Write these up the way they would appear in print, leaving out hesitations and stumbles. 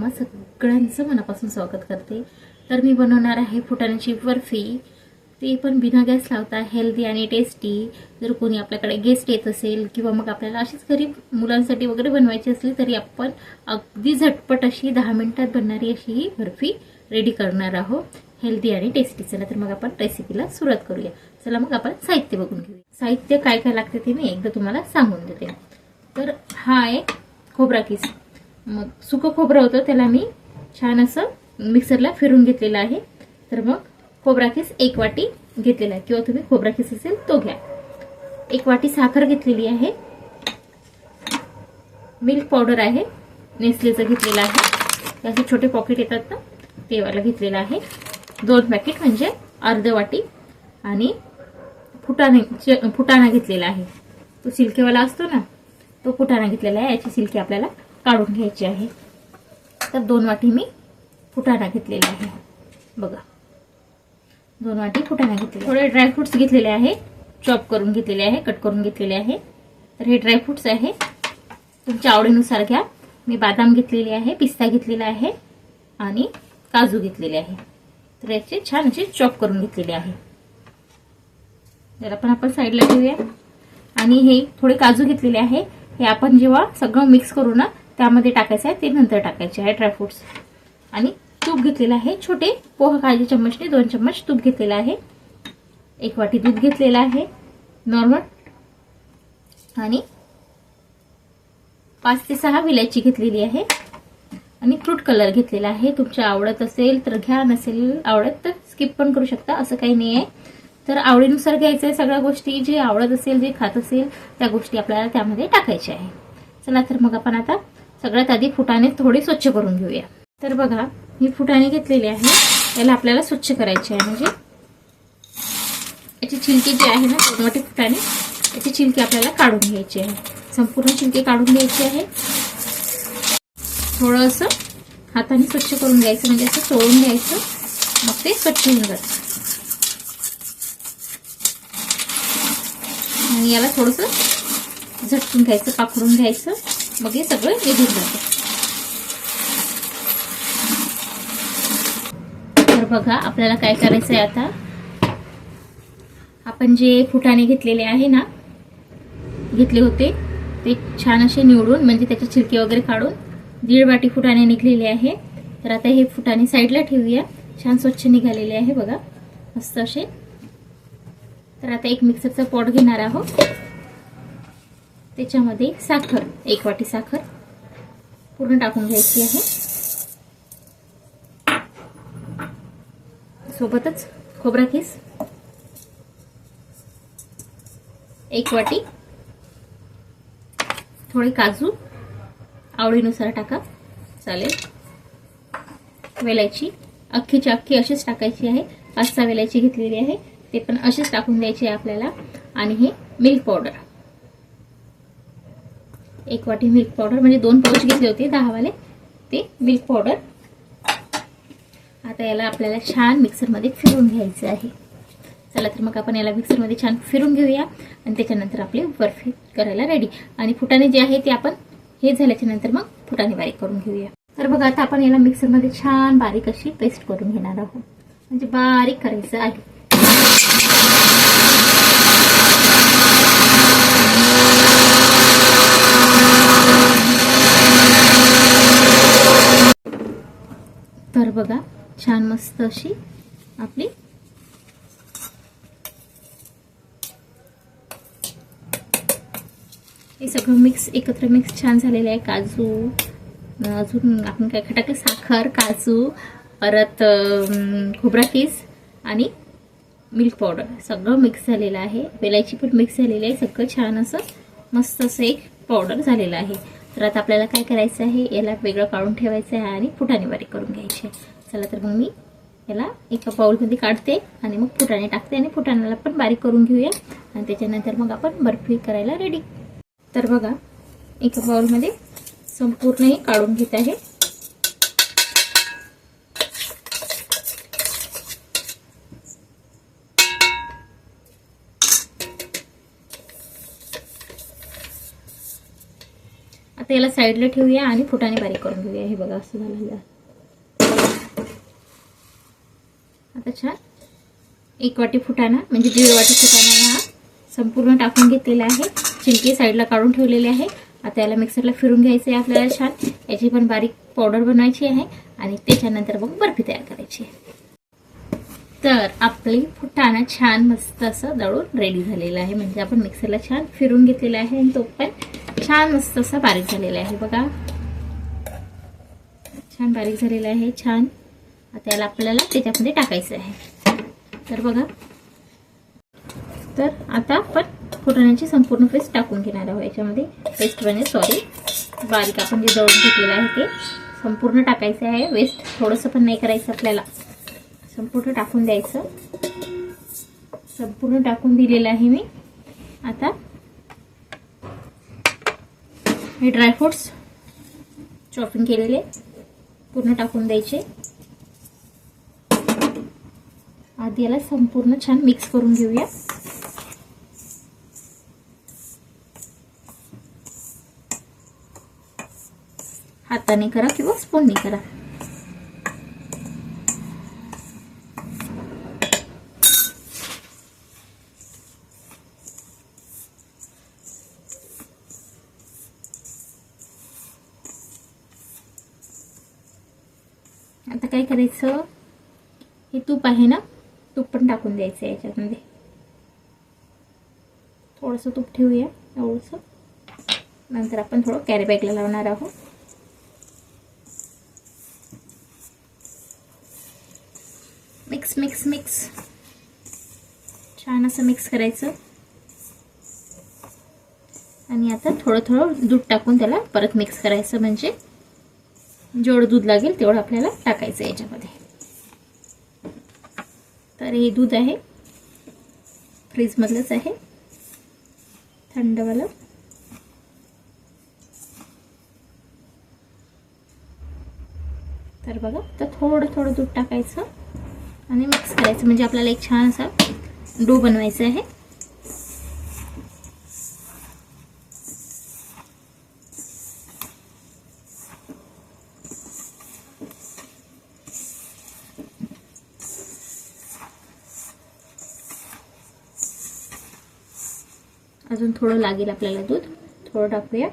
तुम्हा सगळ्यांचं मनापासून स्वागत करते। तर मी बनवणार आहे फुटाण्याची बर्फी, ते पण बिना गॅस लावता हेल्दी आणि टेस्टी। जर कोणी आपल्याकडे गेस्ट येत असेल किंवा मग आपल्याला अशीच घरी मुलांसाठी वगैरे बनवायची असली तरी आपण अगदी झटपट अशी 10 मिनिटात बनणारी अशी ही बर्फी रेडी करणार आहोत, हेल्दी आणि टेस्टी। चला तर मग आपण रेसिपीला सुरुवात करूया। चला मग आपण साहित्य बघून घेऊया। साहित्य काय काय लागते ते मी एकदा तुम्हाला सांगून देते। तर हा आहे खोबरा किस, मग सुकं खोबरं होतं त्याला मी छान असं मिक्सरला फिरून घेतलेलं आहे। तर मग खोबरा किस 1 वाटी घेतलेला आहे, किंवा तुम्ही खोबरा किस असेल तो घ्या। 1 वाटी साखर घेतलेली आहे, मिल्क पावडर आहे नेस्लेचं घेतलेलं आहे, असे छोटे पॉकेट येतात ना ते वाला घेतलेला आहे। 2 पॅकेट म्हणजे अर्ध वाटी, आणि फुटाणा घेतलेला आहे, तो सिल्केवाला असतो ना तो फुटाणा घेतलेला आहे। याची सिल्की आपल्याला काढून घ्यायची आहे। तर 2 वाटी मी फुटाणा घेतलेला आहे, बघा 2 वाटी फुटाणा घेतलेला। थोडे ड्रायफ्रुट्स घेतलेले आहे, चॉप करून घेतलेले आहे, कट करून घेतलेले आहे। तर हे ड्रायफ्रुट्स आहे तुमच्या आवडीनुसार घ्या। मी बदाम घेतलेले आहे, पिस्ता घेतलेला आहे आणि काजू घेतलेले आहे। तर याचे छान असे चॉप करून घेतलेले आहे। याला पण आपण साईडला ठेवूया। आणि हे थोडे काजू घेतलेले आहे, हे आपण जेव्हा सगळं मिक्स करू ना त्यामध्ये टाकायचं आहे, ते नंतर टाकायचे आहे ड्रायफ्रुट्स। आणि तूप घेतलेलं आहे, छोटे पोहा खायचे चम्मचने 2 चम्मच तूप घेतलेलं आहे। 1 वाटी दूध घेतलेलं आहे नॉर्मल, आणि 5 ते 6 विलायची घेतलेली आहे, आणि फ्रूट कलर घेतलेला आहे। तुमच्या आवडत असेल तर घ्या, नसेल आवडत तर स्किप पण करू शकता, असं काही नाही आहे। तर आवडीनुसार घ्यायचं आहे सगळ्या गोष्टी, जे आवडत असेल जे खात असेल त्या गोष्टी आपल्याला त्यामध्ये टाकायच्या आहे। चला तर मग आपण आता सगळ्यात आधी फुटाणे थोडे स्वच्छ करून घेऊया। तर बघा मी फुटाणे घेतलेले आहे, याला आपल्याला स्वच्छ करायचे आहे। म्हणजे याची छिलकी जी आहे ना 2 वाटी फुटाणे, याची छिलकी आपल्याला काढून घ्यायची आहे, संपूर्ण छिलकी काढून घ्यायची आहे। थोडं असं हाताने स्वच्छ करून घ्यायचं, म्हणजे असं चोळून घ्यायचं, मग ते स्वच्छ होऊन जातं। आणि याला थोडंसं झटकून घ्यायचं, पाखडून घ्यायचं, मग हे सगळं निघून जातं। तर बघा आपल्याला काय करायचं आहे आता, आपण जे फुटाणे घेतलेले आहे ना, घेतले होते ते छान असे निवडून, म्हणजे त्याची छिलके वगैरे काढून 1.5 वाटी फुटाणे निघलेले आहे। तर आता हे फुटाणे साईडला ठेवूया, छान स्वच्छ निघालेले आहे बघा मस्त असे। तर आता एक मिक्सरचा पॉट घेणार आहोत, त्याच्यामध्ये साखर 1 वाटी साखर पूर्ण टाकून घ्यायची आहे, सोबतच खोबरा किस 1 वाटी, थोडे काजू आवडीनुसार टाका चालेल, वेलायची अख्खीची अख्खी अशीच टाकायची आहे, 5-6 वेलायची घेतलेली आहे, ते पण अशीच टाकून द्यायची आहे आपल्याला। आणि हे मिल्क पावडर 1 वाटी मिल्क पावडर, म्हणजे 2 पाउच घेतले होते 10 वाले, ते मिल्क पावडर। आता याला आपल्याला छान मिक्सरमध्ये फिरून घ्यायचं आहे। चला तर मग आपण याला मिक्सरमध्ये छान फिरून घेऊया, आणि त्याच्यानंतर आपली बर्फी करायला रेडी। आणि फुटाणे जे आहे ते आपण हे झाल्याच्या नंतर मग फुटाणे बारीक करून घेऊया। तर बघा आता आपण याला मिक्सरमध्ये छान बारीक अशी पेस्ट करून घेणार आहोत, म्हणजे बारीक करायचं आहे। तर बघा छान मस्त अशी आपली हे सगळं मिक्स एकत्र मिक्स छान झालेलं आहे। काजू, अजून आपण काय टाकलं, साखर, काजू, परत खोबरा किस आणि मिल्क पावडर सगळं मिक्स झालेलं आहे, वेलायची पण मिक्स झालेली आहे, सगळं छान असं मस्त असं एक पावडर झालेलं आहे। तर आता आपल्याला काय करायचं आहे, याला वेगळं काढून ठेवायचं आहे आणि फुटाणे बारीक करून घ्यायचे। चला तर मग मी याला एका बाउलमध्ये काढते आणि मग फुटाणे टाकते, आणि फुटाण्याला पण बारीक करून घेऊया, आणि त्याच्यानंतर मग आपण बर्फी करायला रेडी। तर बघा एका बाउलमध्ये संपूर्ण हे काढून घेत आहे। आता याला साईडला ठेवूया आणि फुटाणे बारीक करून घेऊया. हे बघा असं झालेलं आहे. आता छान 1 वाटी फुटाणा म्हणजे 1.5 वाटी फुटाणा हा संपूर्ण टाकून घेतलेला आहे. चिंकी साईडला काढून ठेवलेली आहे. आता याला मिक्सरला फिरून घ्यायचं आहे आपल्याला छान. याची पण बारीक पावडर बनवायची आहे आणि त्याच्यानंतर मग बर्फी तयार करायची आहे. तर आपली फुटाणा छान मस्त असं दळून रेडी झालेला आहे. म्हणजे आपण मिक्सरला छान फिरून घेतलेला आहे आणि तो पण छान मस्त असा बारीक झालेला आहे. बघा छान बारीक झालेला आहे छान. आता याला आपल्याला त्याच्यामध्ये टाकायचं आहे. तर बघा तर आता आपण फुटाण्याची संपूर्ण पेस्ट टाकून घेणार आहोत याच्यामध्ये. पेस्ट म्हणजे सॉरी बारीक आपण जे दळून घेतलेलं आहे ते संपूर्ण टाकायचं आहे. वेस्ट थोडंसं पण नाही करायचं आपल्याला. संपूर्ण टाकून द्यायचं. संपूर्ण टाकून दिलेलं आहे मी. आता हे ड्रायफ्रूट्स चॉपिंग केलेले पूर्ण टाकून द्यायचे. आधी याला संपूर्ण छान मिक्स करून घेऊया. हाताने करा किंवा स्पूनने करा. आता काय करायचं, हे तूप आहे ना, तूप पण टाकून द्यायचं याच्यामध्ये. थोडंसं तूप ठेवूया एवढंसं. नंतर आपण थोडं कॅरी बॅगला लावणार आहोत. मिक्स मिक्स मिक्स छान असं मिक्स करायचं. आणि आता थोडं थोडं दूध टाकून त्याला परत मिक्स करायचं. म्हणजे जेवढं दूध लागेल तेवढं आपल्याला टाकायचं याच्यामध्ये. तर हे दूध आहे फ्रीजमधलंच आहे थंडवालं. तर बघा तर थोडं थोडं दूध टाकायचं आणि मिक्स करायचं. म्हणजे आपल्याला एक छान असा डो बनवायचा आहे. अजून थोडं लागेल आपल्याला दूध. थोडं टाकूया.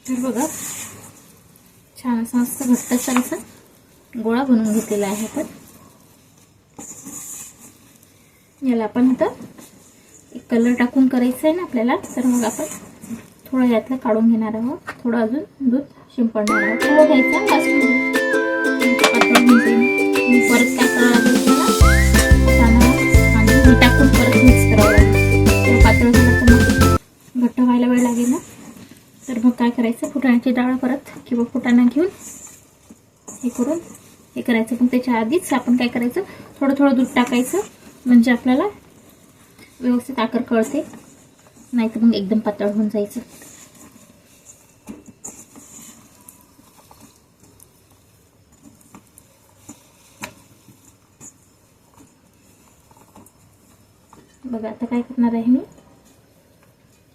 तर बघा छान असं मस्त घट्टसर असं गोळा बनवून घेतलेला आहे आपण. याला आपण आता एक कलर टाकून करायचं आहे ना आपल्याला. तर मग आपण थोडं यातलं काढून घेणार आहोत. थोडं अजून दूध शिंपडणार आहोत. थोडं घ्यायचं परत काय करावं लागेल त्याला आणि हे टाकून परत मिक्स करावं लागेल. पातळ झालं तर मग घट्ट व्हायला वेळ लागेल ना. तर मग काय करायचं, फुटाण्याची डाळ परत किंवा फुटाणा घेऊन हे करून हे करायचं. पण त्याच्या आधीच आपण काय करायचं, थोडं थोडं दूध टाकायचं. म्हणजे आपल्याला व्यवस्थित आकार कळते. नाही तर मग एकदम पातळ होऊन जायचं. बघा आता काय करणार आहे मी,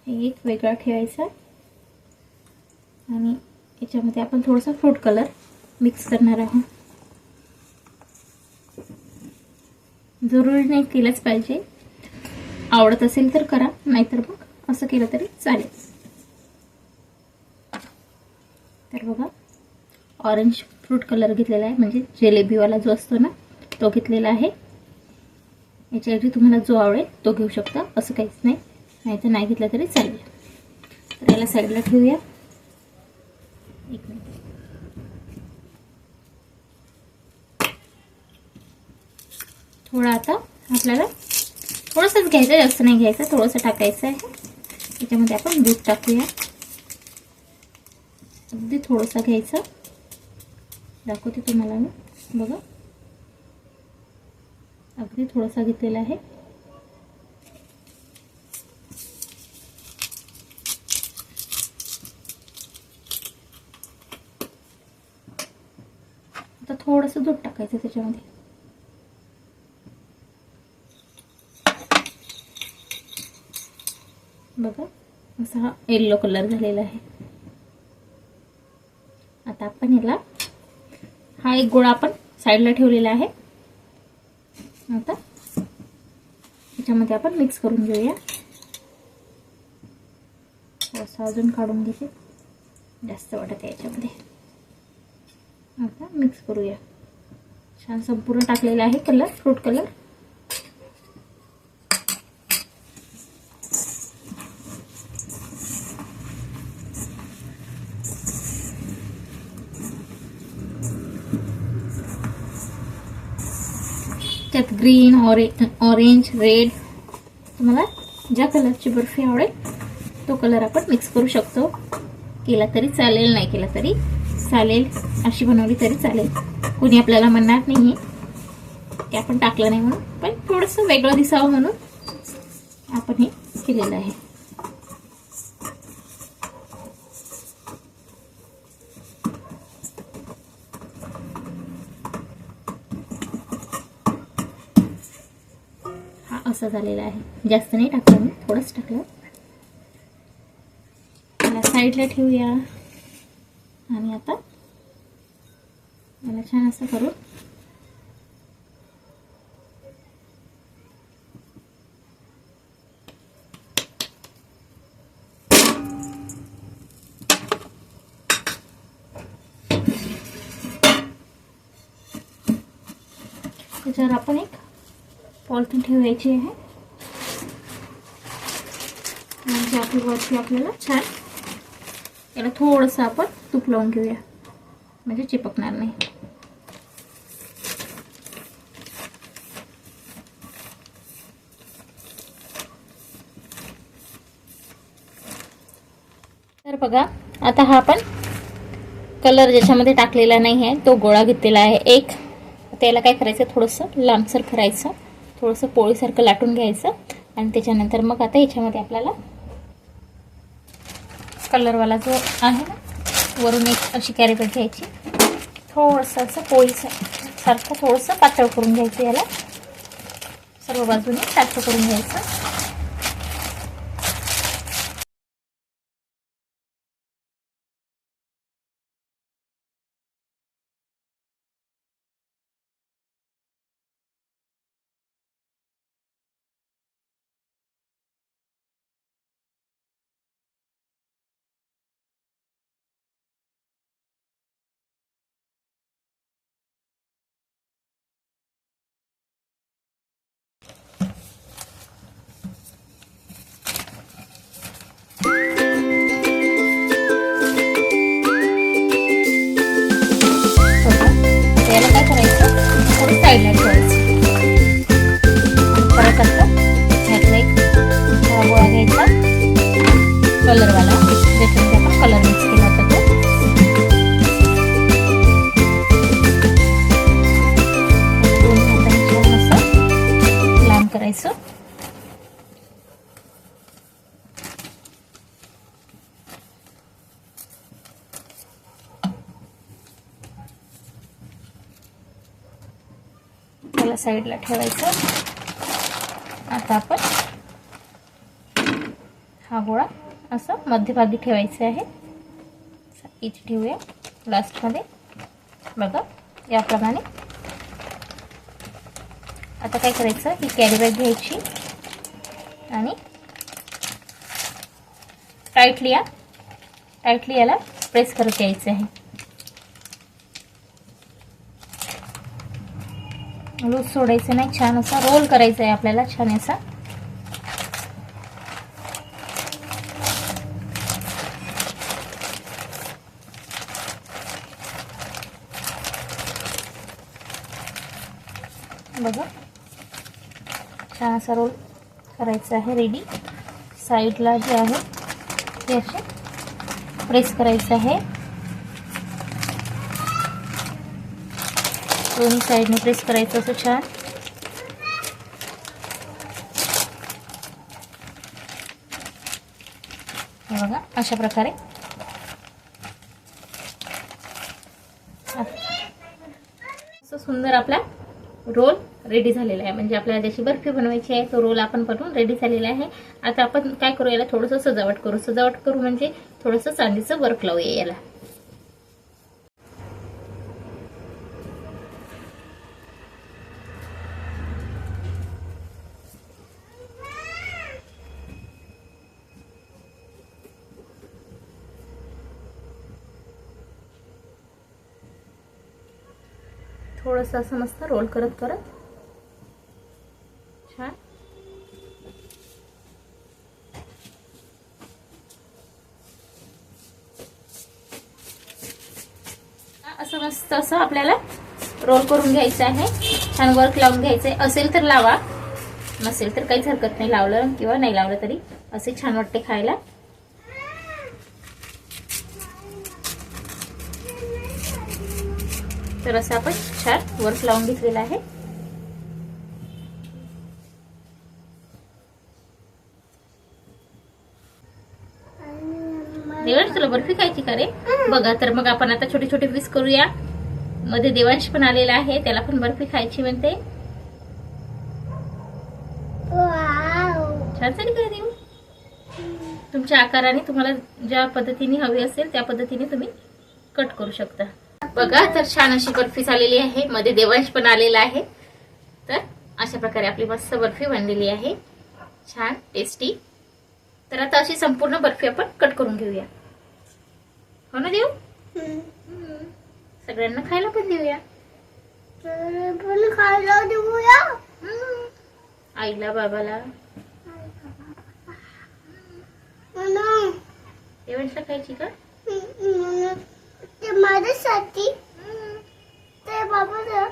हे एक वेगळा ठेवायचा आणि याच्यामध्ये आपण थोडासा फ्रूट कलर मिक्स करणार आहोत. जरुरी नाही केलंच पाहिजे, आवडत असेल तर करा, नाहीतर मग असं केलं तरी चालेल. तर बघा ऑरेंज फ्रूट कलर घेतलेला आहे, म्हणजे जिलेबीवाला जो असतो ना तो घेतलेला आहे. याच्याऐवजी तुम्हाला जो आवडेल तो घेऊ शकता, असं काहीच नाही, नाहीतर नाही घेतला तरी चालेल. तर याला साईडला ठेवूया. एक मिनिट. थोडं आता आपल्याला थोडंसंच घ्यायचं, जास्त नाही घ्यायचं, थोडंसं टाकायचं आहे. त्याच्यामध्ये आपण दूध टाकूया. अगदी थोडंसं घ्यायचं, दाखवते तुम्हाला मी. बघा, अगदी थोडासा घेतलेला आहे. आता थोडंसं दूध टाकायचं त्याच्यामध्ये. बघा, असा हा येलो कलर झालेला आहे. आता आपण याला, हा एक गोळा आपण साईडला ठेवलेला आहे. आता याच्यामध्ये आपण मिक्स करून घेऊया. थोडंसं अजून काढून घेते, जास्त वाटत आहे याच्यामध्ये. आता मिक्स करूया. छान संपूर्ण टाकलेला आहे कलर, फ्रूट कलर. त्यात ग्रीन, ऑरेंज, रेड, तुम्हाला ज्या कलरची बर्फी आवडेल तो कलर आपण मिक्स करू शकतो. केला तरी चालेल, नाही केला तरी चालेल, अशी बनवली तरी चालेल. कोणी आपल्याला म्हणणार नाही की आपण टाकलं नाही म्हणून, पण थोडंसं वेगळं दिसावं म्हणून आपण हे केलेलं आहे. हा असा झालेला आहे. जास्त नाही टाकलं मी, थोडंच टाकलं. याला साईडला ठेवूया. आणि आता याला छान असं करू. त्याच्यावर आपण एक पॉलिथिन ठेवायची आहे, म्हणजे आपली वरती आपल्याला छान, याला थोडंसं आपण तूप लावून घेऊया, म्हणजे चिपकणार नाही. तर बघा, आता हा आपण कलर ज्याच्यामध्ये टाकलेला नाही आहे तो गोळा घेतलेला आहे एक. त्याला काय करायचं, थोडंसं लांबसर करायचं, थोडंसं पोळीसारखं लाटून घ्यायचं. आणि त्याच्यानंतर मग आता याच्यामध्ये आपल्याला कलरवाला जो आहे ना, वरून एक अशी कॅरीबॅग घ्यायची, थोडंसं असं पोळीसारखं थोडंसं पातळ करून घ्यायचं. याला सर्व बाजूने पातळ करून घ्यायचं. याला काय करायचं, थोडं साईडला ठेवायचं. परत आता ह्यातला एक गोळा घ्यायचा कलरवाला, ज्याच्यामध्ये आपण कलर मिक्स केला होता तो. दोन हातांनी छान असं लांब करायचं. त्याला साईडला ठेवायचं. आता आपण हा गोळा असं मध्यभागी ठेवायचा आहे. इथे ठेवूया लास्टमध्ये. बघा, याप्रमाणे. आता काय करायचं, ही कॅरीबॅग घ्यायची आणि टाईटली याला प्रेस करत यायचं आहे. लूज सोडायचं नाही, छान असा रोल करायचा आहे आपल्याला, छान असा. बघा, छान असा रोल करायचा आहे. रेडी, साईडला जे आहे ते असे प्रेस करायचं आहे. दोन्ही साईडने प्रेस करायचं असं छान. हे बघा अशा प्रकारे असं सुंदर आपला रोल रेडी झालेला आहे. म्हणजे आपल्याला जशी बर्फी बनवायची आहे तो रोल आपण बनवून रेडी झालेला आहे. आता आपण काय करू, याला थोडंसं सजावट करू. सजावट करू म्हणजे थोडंसं चांदीचं वर्क लावूया याला. थोडंसं असं मस्त रोल करत करत छान असं मस्त असं आपल्याला रोल करून घ्यायचं आहे. छान वर्क लावून घ्यायचं आहे. असेल तर लावा, नसेल तर काहीच हरकत नाही, लावलं किंवा नाही लावलं तरी असे छान वाटते खायला. तर असं आपण छान वर्क लावून घेतलेलं आहे. देवांश तुला बर्फी खायची का रे? बघा तर मग आपण आता छोटे छोटे पीस करूया. मध्ये देवांश पण आलेला आहे, त्याला पण बर्फी खायची म्हणते. छान झाली का देऊ? तुमच्या आकाराने तुम्हाला ज्या पद्धतीने हवी असेल त्या पद्धतीने तुम्ही कट करू शकता. बघा तर छान अशी बर्फी झालेली आहे. मध्ये देवांश पण आलेला आहे. तर अशा प्रकारे आपली मस्त बर्फी बनलेली आहे, छान टेस्टी. तर आता अशी संपूर्ण बर्फी आपण कट करून घेऊया. हो ना देऊ? सगळ्यांना खायला पण देऊया. आईला, बाबाला, देवांशला खायची का? ते माझ्यासाठी, ते बाबाचं,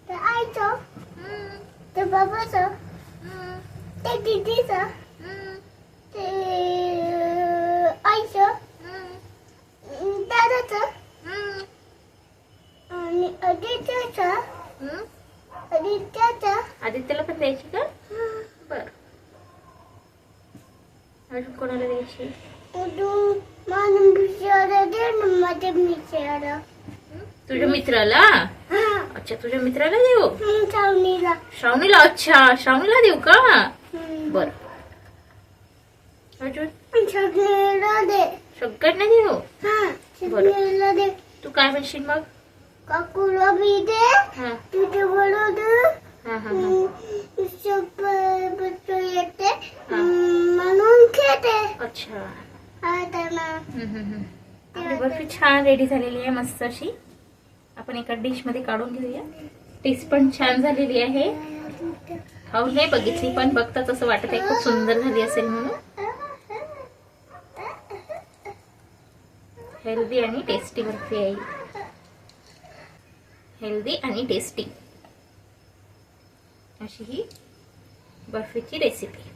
ते आईचं, ते बाबाचं, ते दीदीचं, ते आईचं, दादाचं आणि आदित्याचं. आदित्यला पण द्यायची का? बर. अजून कोणाला द्यायची? तुझ्या मित्राला? अच्छा, तुझ्या मित्राला देऊ? श्रावणीला. अच्छा, श्रावणीला देऊ का? बर. अजून सगळ्यांना देऊ? बर. तू काय म्हणशील मग? काकूला बी दे, तुझे बडो दे. येते म्हणून खेळते. अच्छा. आपली बर्फी छान रेडी झालेली आहे, मस्त अशी. आपण एका डिश मध्ये काढून घेऊया. टेस्ट पण छान झालेली आहे. खाऊन नाही बघितली पण बघताच असं वाटत आहे खूप सुंदर झाली असेल म्हणून. हेल्दी आणि टेस्टी बर्फी आहे. हेल्दी आणि टेस्टी अशी ही बर्फीची रेसिपी.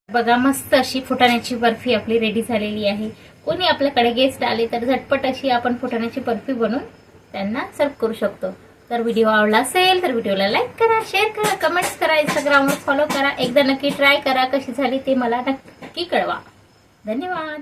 बघा मस्त अशी फुटाण्याची बर्फी आपली रेडी झालेली आहे. कोणी आपल्याकडे गेस्ट आले तर झटपट अशी आपण फुटाण्याची बर्फी बनवून त्यांना सर्व करू शकतो. तर व्हिडिओ आवडला असेल तर व्हिडिओला लाईक करा, शेअर करा, कमेंट्स करा, इंस्टाग्रामवर फॉलो करा. एकदा नक्की ट्राय करा, कशी झाली ते मला नक्की कळवा. धन्यवाद.